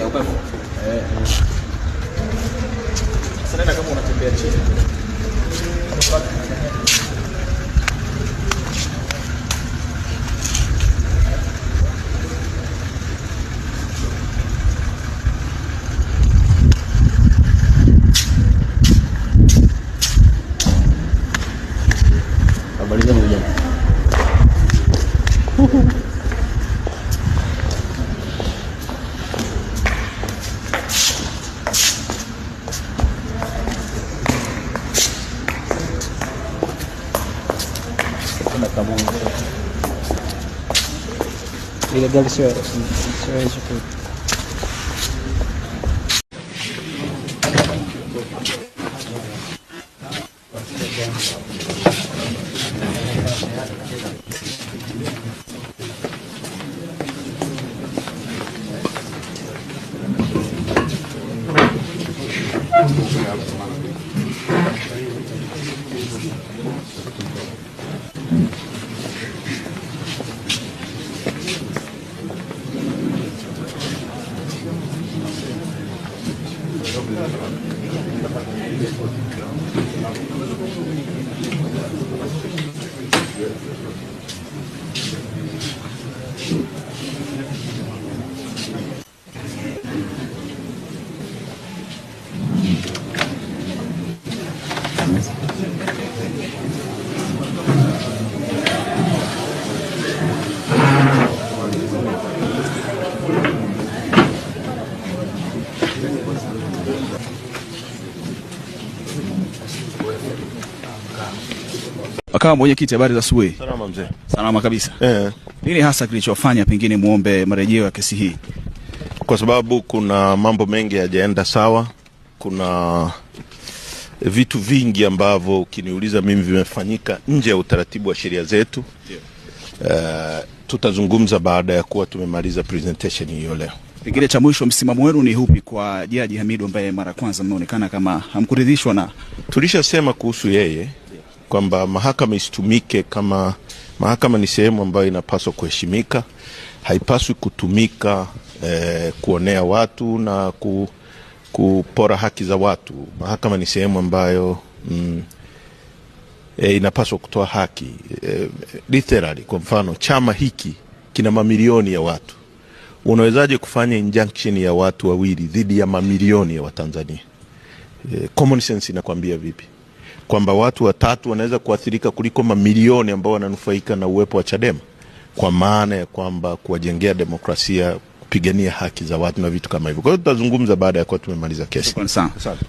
upepo. Sasa nenda kama unatembea chini. Habari zenu vijana. Kuna kaburi. Ile gari sio hicho tu. Akawa mwenyekiti, habari za asubuhi. Salama mzee. Salama kabisa. Nini hasa kilichofanya pengine muombe marejeo ya kesi hii? Kwa sababu kuna mambo mengi hayajaenda sawa. Kuna vitu vingi ambavyo ukiniuliza mimi vimefanyika nje ya utaratibu wa sheria zetu. Tutazungumza baada ya kuwa tumemaliza presentation hiyo leo. Pengine cha mwisho, msimamo wenu ni upi kwa Jaji Hamidu ambaye mara kwanza mmeonekana kama hamkuridhishwa na? Tulishasema kuhusu yeye kwamba mahakama isitumike kama mahakama ni sehemu ambayo inapaswa kuheshimika, haipaswi kutumika kuonea watu na kupora haki za watu. Mahakama ni sehemu ambayo inapaswa kutoa haki. Literally, kwa mfano chama hiki kina mamilioni ya watu. Unawezaje kufanya injunction ya watu wawili dhidi ya mamilioni ya Watanzania? Common sense inakwambia vipi? Kwamba watu watatu wanaweza kuathirika kuliko mamilioni ambao wananufaika na uwepo wa Chadema, kwa maana ya kwamba kuwajengea demokrasia, kupigania haki za watu na vitu kama hivyo. Kwa hiyo tutazungumza baada ya kuwa tumemaliza kesi. Asante.